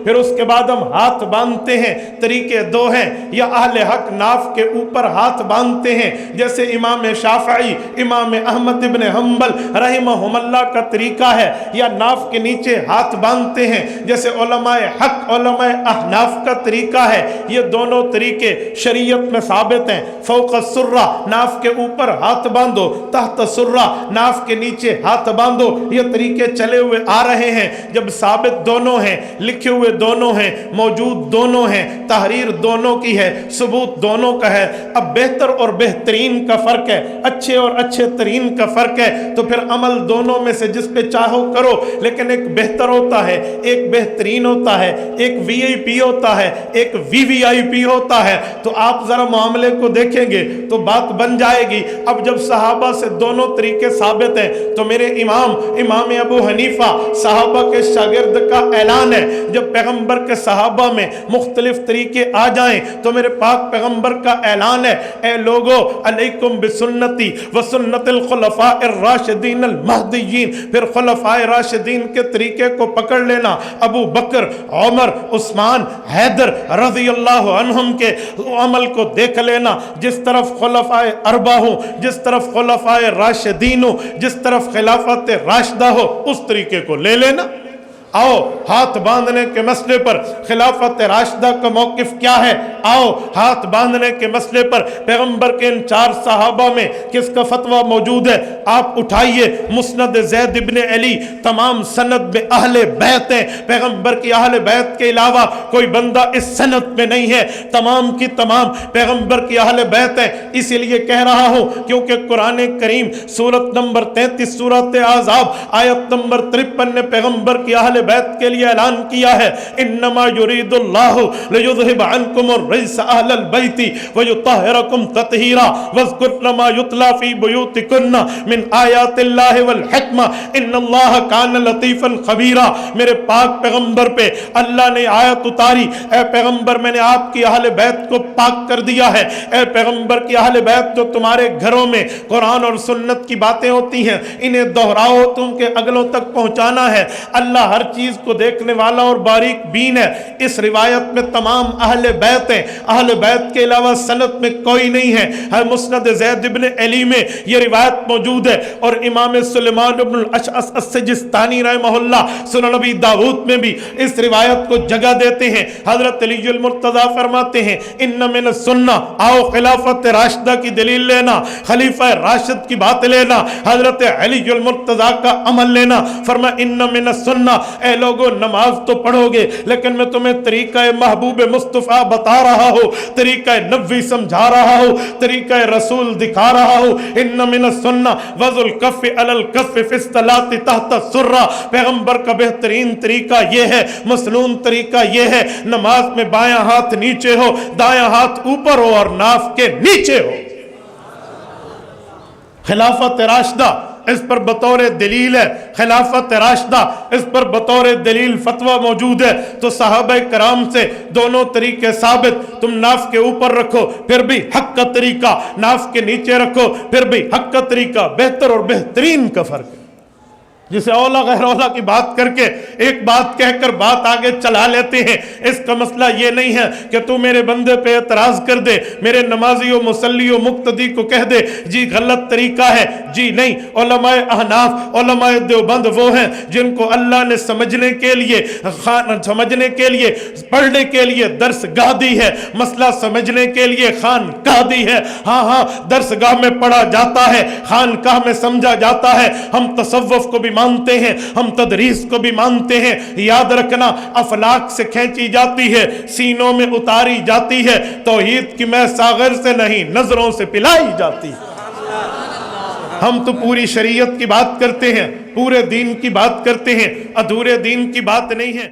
پھر اس کے بعد ہم ہاتھ باندھتے ہیں، طریقے دو ہیں، یا اہل حق ناف کے اوپر ہاتھ باندھتے ہیں جیسے امام شافعی، امام احمد ابن حنبل رحمہم اللہ کا طریقہ ہے، یا ناف کے نیچے ہاتھ باندھتے ہیں جیسے علماء حق علماء احناف کا طریقہ ہے۔ یہ دونوں طریقے شریعت میں ثابت ہیں۔ فوق السرہ ناف کے اوپر ہاتھ باندھو، تحت السرہ ناف کے نیچے ہاتھ باندھو، یہ طریقے چلے ہوئے آ رہے ہیں۔ جب ثابت دونوں ہیں، لکھے ہوئے دونوں ہیں، موجود دونوں ہیں، تحریر دونوں کی ہے، ثبوت دونوں کا ہے، اب بہتر اور بہترین کا فرق ہے، اچھے اور اچھے ترین کا فرق ہے، تو پھر عمل دونوں میں سے جس پہ چاہو کرو، لیکن ایک بہتر ہوتا ہے، ایک بہترین ہوتا ہے، ایک وی آئی پی ہوتا ہے، ایک وی آئی پی ہوتا ہے۔ تو آپ ذرا معاملے کو دیکھیں گے تو بات بن جائے گی۔ اب جب صحابہ سے دونوں طریقے ثابت ہیں تو میرے امام ابو حنیفہ صحابہ کے شاگرد کا اعلان ہے، جب پیغمبر کے صحابہ میں مختلف طریقے آ جائیں تو میرے پاک پیغمبر کا اعلان ہے، اے لوگو علیکم بسنتی وسنت الخلفاء الراشدین المہدیین، پھر خلفاء راشدین کے طریقے کو پکڑ لینا، ابو بکر، عمر، عثمان، حیدر رضی اللہ عنہم کے عمل کو دیکھ لینا، جس طرف خلفاء اربعہ ہوں، جس طرف خلفاء راشدین ہوں، جس طرف خلافت راشدہ ہو، اس طریقے کو لے لینا۔ آؤ ہاتھ باندھنے کے مسئلے پر خلافت راشدہ کا موقف کیا ہے؟ آؤ ہاتھ باندھنے کے مسئلے پر پیغمبر کے ان 4 صحابہ میں کس کا فتویٰ موجود ہے؟ آپ اٹھائیے مسند زید ابن علی، تمام سند میں اہل بیت ہیں، پیغمبر کی اہل بیت کے علاوہ کوئی بندہ اس سند میں نہیں ہے، تمام کی تمام پیغمبر کی اہل بیت ہیں۔ اسی لیے کہہ رہا ہوں کیونکہ قرآن کریم سورت نمبر 33 سورت احزاب آیت نمبر 53 نے پیغمبر کی اہل بیت کے لیے اعلان کیا ہے، انما یرید اللہ لیذھب عنکم الرجس اہل البیت ویطہرکم تطہیرا واذکرن ما یتلی فی بیوتکن من آیات اللہ والحکمہ ان اللہ کان لطیفا خبیرا۔ میرے پاک پیغمبر پہ اللہ نے آیت اتاری، اے پیغمبر میں نے آپ کی اہل بیت کو پاک کر دیا ہے، اے پیغمبر کی اہل بیت جو تمہارے گھروں میں قرآن اور سنت کی باتیں ہوتی ہیں انہیں دہراؤ، تم کے اگلوں تک پہنچانا ہے۔ اللہ ہر چیز کو دیکھنے والا اور باریک بین ہے۔ اس روایت میں تمام اہل بیت ہیں، اہل بیت کے علاوہ سند میں کوئی نہیں ہے۔ ہر مسند زید ابن علی میں یہ روایت موجود ہے، اور امام سلیمان بن الاشعث السجستانی رحمہ اللہ سنن نبی داؤد میں بھی اس روایت کو جگہ دیتے ہیں۔ حضرت علی المرتضیٰ فرماتے ہیں ان من السنہ، آؤ خلافت راشدہ کی دلیل لینا، خلیفہ راشد کی بات لینا، حضرت علی المرتضیٰ کا عمل لینا۔ فرما ان من السنہ، اے لوگو نماز تو پڑھو گے لیکن میں تمہیں طریقہ محبوب مصطفیٰ بتا رہا ہوں، طریقہ نبوی سمجھا رہا ہوں، طریقہ رسول دکھا رہا ہوں۔ ان من السنہ وضع الکف علی الکف فی الصلاۃ تحت السرہ، پیغمبر کا بہترین طریقہ یہ ہے، مسنون طریقہ یہ ہے، نماز میں بایاں ہاتھ نیچے ہو، دایاں ہاتھ اوپر ہو اور ناف کے نیچے ہو۔ خلافت راشدہ اس پر بطور دلیل ہے، خلافت راشدہ اس پر بطور دلیل فتویٰ موجود ہے۔ تو صحابہ کرام سے دونوں طریقے ثابت، تم ناف کے اوپر رکھو پھر بھی حق کا طریقہ، ناف کے نیچے رکھو پھر بھی حق کا طریقہ، بہتر اور بہترین کا فرق ہے۔ جسے اولا غیر اولا کی بات کر کے ایک بات کہہ کر بات آگے چلا لیتے ہیں، اس کا مسئلہ یہ نہیں ہے کہ تو میرے بندے پہ اعتراض کر دے، میرے نمازی و مصلی و مقتدی کو کہہ دے جی غلط طریقہ ہے، جی نہیں۔ علماء احناف علماء دیوبند وہ ہیں جن کو اللہ نے سمجھنے کے لیے پڑھنے کے لیے درس گاہ دی ہے، مسئلہ سمجھنے کے لیے خان کہہ دی ہے۔ ہاں درس گاہ میں پڑھا جاتا ہے، خان کہہ میں سمجھا جاتا ہے۔ ہم تصوف کو بھی مانتے ہیں، ہم تدریس کو بھی مانتے ہیں۔ یاد رکھنا افلاک سے کھینچی جاتی ہے، سینوں میں اتاری جاتی ہے، توحید کی میں ساغر سے نہیں نظروں سے پلائی جاتی ہے۔ ہم تو پوری شریعت کی بات کرتے ہیں، پورے دین کی بات کرتے ہیں، ادھورے دین کی بات نہیں ہے۔